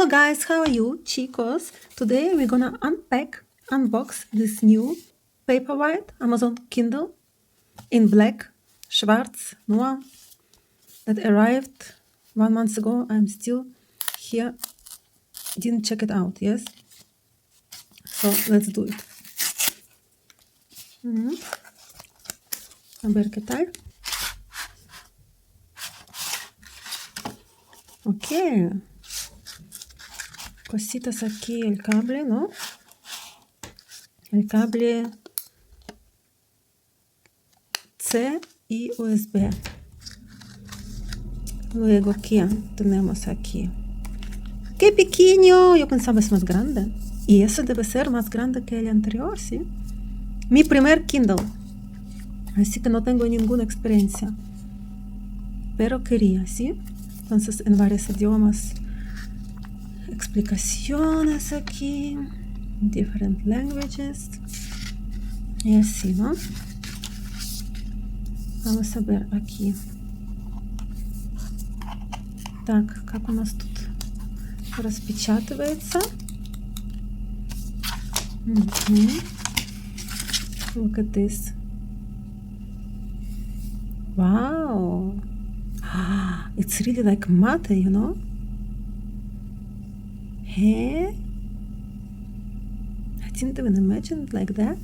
Hello guys, how are you, chicos? Today we're gonna unbox this new Paperwhite Amazon Kindle in black, schwarz, noir, that arrived 1 month ago. I'm still here, didn't check it out, yes? So let's do it. A ver qué tal. Ok. Cositas aquí, el cable, ¿no? El cable C y USB. Luego, ¿qué tenemos aquí? ¡Qué pequeño! Yo pensaba es más grande. Y eso debe ser más grande que el anterior, ¿sí? Mi primer Kindle. Así que no tengo ninguna experiencia. Pero quería, ¿sí? Entonces, en varios idiomas. Explicaciones aquí. Different languages. Y así, ¿no? Vamos a ver aquí. Так, как у нас тут распечатывается. Look at this. Wow. It's really like matte, you know? Hey? I didn't even imagine it like that.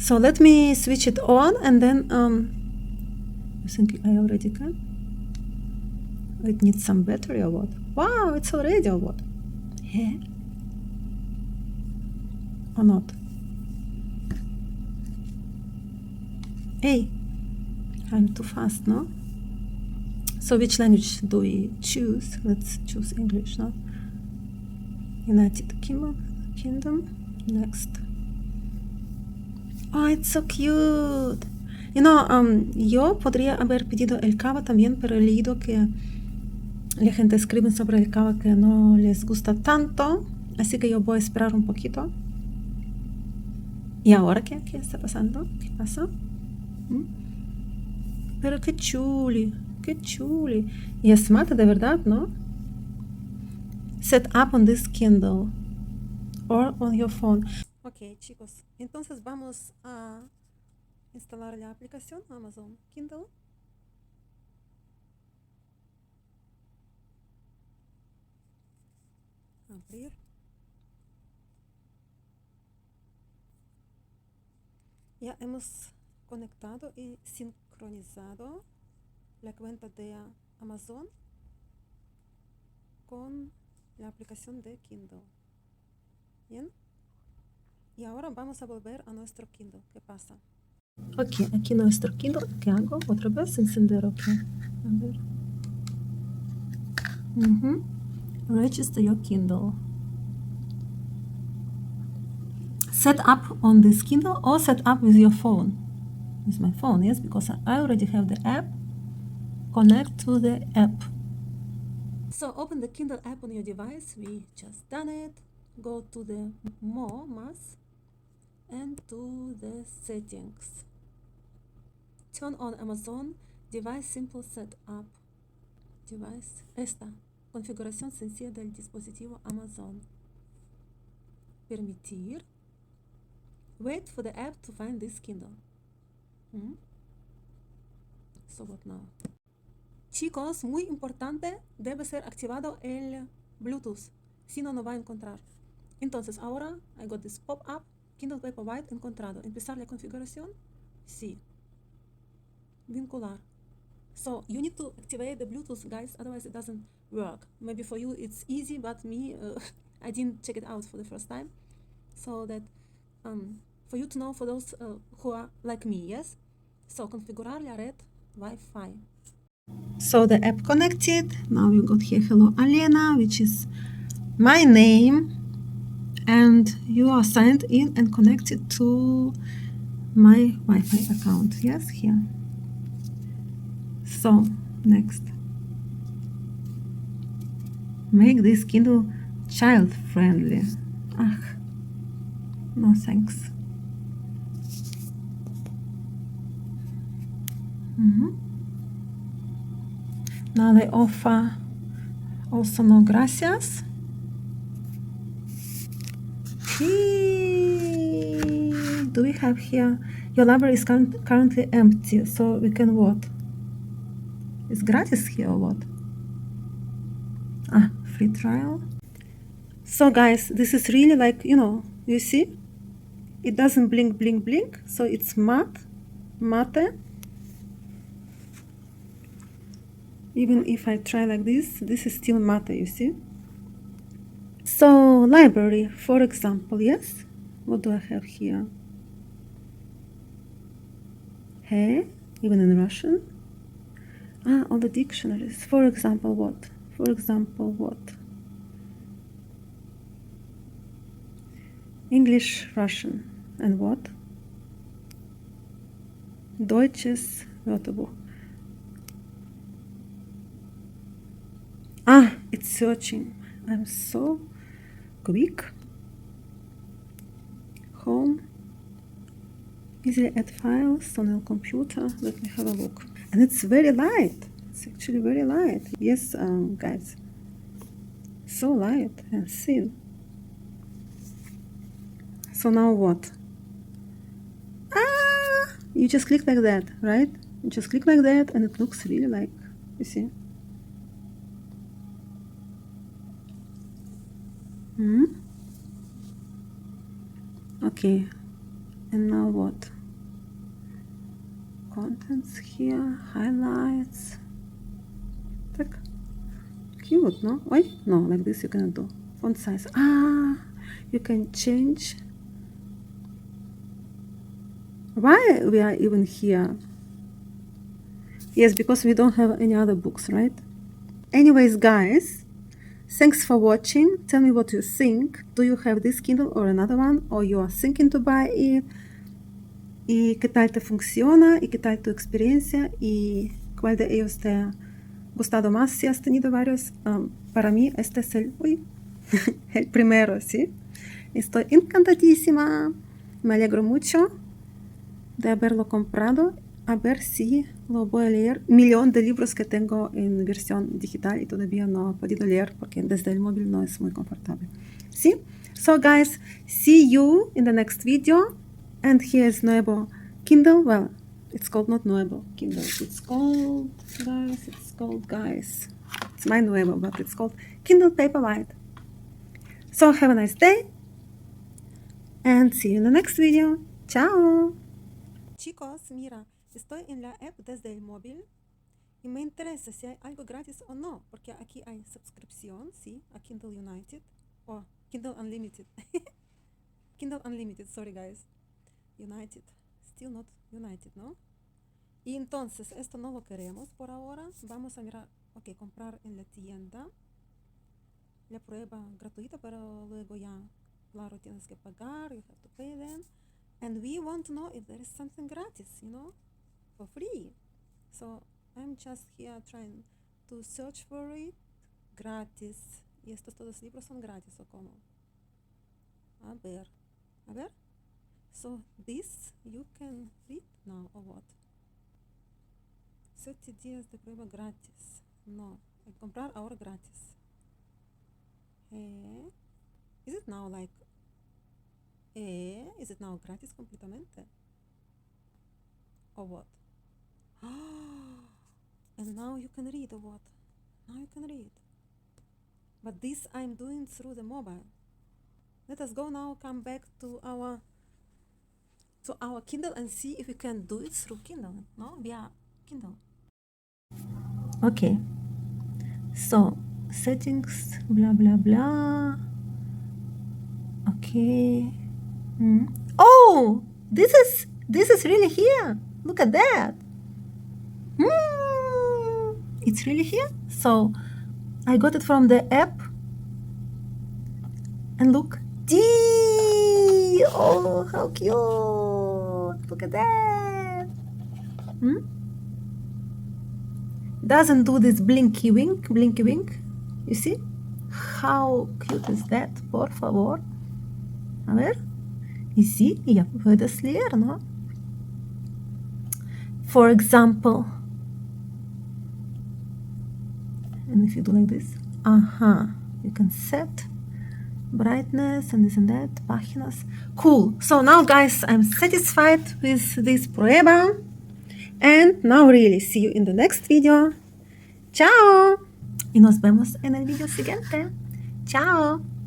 So let me switch it on and then I think I already can. It needs some battery or what? Wow, it's already or what? Yeah? Or not? Hey, I'm too fast, no? So which language do we choose? Let's choose English, no? United Kingdom. Next. Oh, it's so cute. You know, yo podría haber pedido el cava también, pero he leído que la gente escribe sobre el cava que no les gusta tanto, así que yo voy a esperar un poquito. ¿Y ahora qué está pasando? ¿Qué pasa? Pero qué chuli, qué chuli. Y es mate de verdad, ¿no? Set up on this Kindle or on your phone. Ok, chicos, entonces vamos a instalar la aplicación Amazon Kindle. Abrir. Ya hemos conectado y sincronizado la cuenta de Amazon con la aplicación de Kindle. Bien. Y ahora vamos a volver a nuestro Kindle. ¿Qué pasa? Ok, aquí nuestro Kindle. ¿Qué hago? Otra vez encender. Ok. A ver. Register your Kindle. Set up on this Kindle or set up with your phone. With my phone, yes, because I already have the app. Connect to the app. So open the Kindle app on your device. We just done it. Go to the More, Más, and to the Settings. Turn on Amazon Device Simple Setup. Device. Esta. Configuración sencilla del dispositivo Amazon. Permitir. Wait for the app to find this Kindle. So what now? Chicos, muy importante, debe ser activado el Bluetooth, si no, no va a encontrar. Entonces, ahora, I got this pop-up, Kindle Paperwhite encontrado. Empezar la configuración, sí. Vincular. So, you need to activate the Bluetooth, guys, otherwise it doesn't work. Maybe for you it's easy, but me, I didn't check it out for the first time. So that, for you to know, for those who are like me, yes? So, configurar la red Wi-Fi. So the app connected. Now you got here hello Alena, which is my name, and you are signed in and connected to my Wi-Fi account. Yes, here. So next, make this Kindle child friendly. No thanks. Now they offer Also, no gracias. Do we have here? Your library is currently empty, so we can what? Is gratis here or what? Ah, free trial. So guys, this is really like, you know, you see? It doesn't blink, blink, blink, so it's matte. Even if I try like this is still matte, you see? So, library, for example, yes? What do I have here? Hey, even in Russian. Ah, all the dictionaries. For example, what? For example, what? English, Russian, and what? Deutsches Wörterbuch. Ah, it's searching. I'm so quick. Home. Easily add files on your computer. Let me have a look. And it's very light. It's actually very light. Yes, guys. So light and thin. So now what? Ah! You just click like that, right? You just click like that and it looks really like, you see? Okay. And now what? Contents here, highlights. Так. Cute, no? Wait, no, like this you cannot do. Font size. Ah, you can change. Why we are even here? Yes, because we don't have any other books, right? Anyways, guys, thanks for watching. Tell me what you think. Do you have this Kindle or another one? Or you are thinking to buy it? ¿Y qué tal te funciona? ¿Y qué tal tu experiencia? ¿Y cuál de ellos te ha gustado más si has tenido varios? Para mí este es el primero, ¿sí? Estoy encantadísima. Me alegro mucho de haberlo comprado. A ver si lo voy a leer. Millón de libros que tengo en versión digital y todavía no he podido leer porque desde el móvil no es muy confortable. ¿Sí? So guys, see you in the next video. And here's nuevo Kindle. Well, it's called not nuevo Kindle. It's called, guys. It's my nuevo, but it's called Kindle Paperwhite. So have a nice day. And see you in the next video. Chao. Chicos, mira, estoy en la app desde el móvil y me interesa si hay algo gratis o no, porque aquí hay suscripción, sí, a Kindle United o Kindle Unlimited. Kindle Unlimited, sorry guys. United, still not United, ¿no? Y entonces esto no lo queremos por ahora. Vamos a mirar, ok, comprar en la tienda. La prueba gratuita, pero luego ya, claro, tienes que pagar. You have to pay them. And we want to know if there is something gratis, you know, for free. So I'm just here trying to search for it. Gratis. Y estos todos libros son gratis, ¿o cómo? A ver. So this you can read now or what? 30 días de prueba gratis. No, comprar ahora gratis. Is it now like? Is it now gratis completamente? Or what? And now you can read or what? Now you can read. But this I'm doing through the mobile. Let us go now, come back to our Kindle and see if we can do it through Kindle, no? Via Kindle. Okay. So, settings, blah, blah, blah. Okay. Oh, this is really here. Look at that. It's really here. So, I got it from the app. And look. Oh, how cute. Look at that. Doesn't do this blinky wink. You see? How cute is that? Por favor. A ver. Y sí, ya puedes leer, ¿no? For example. And if you do like this. You can set brightness and this and that, páginas. Cool. So now, guys, I'm satisfied with this prueba. And now really see you in the next video. Ciao. Y nos vemos en el video siguiente. Ciao.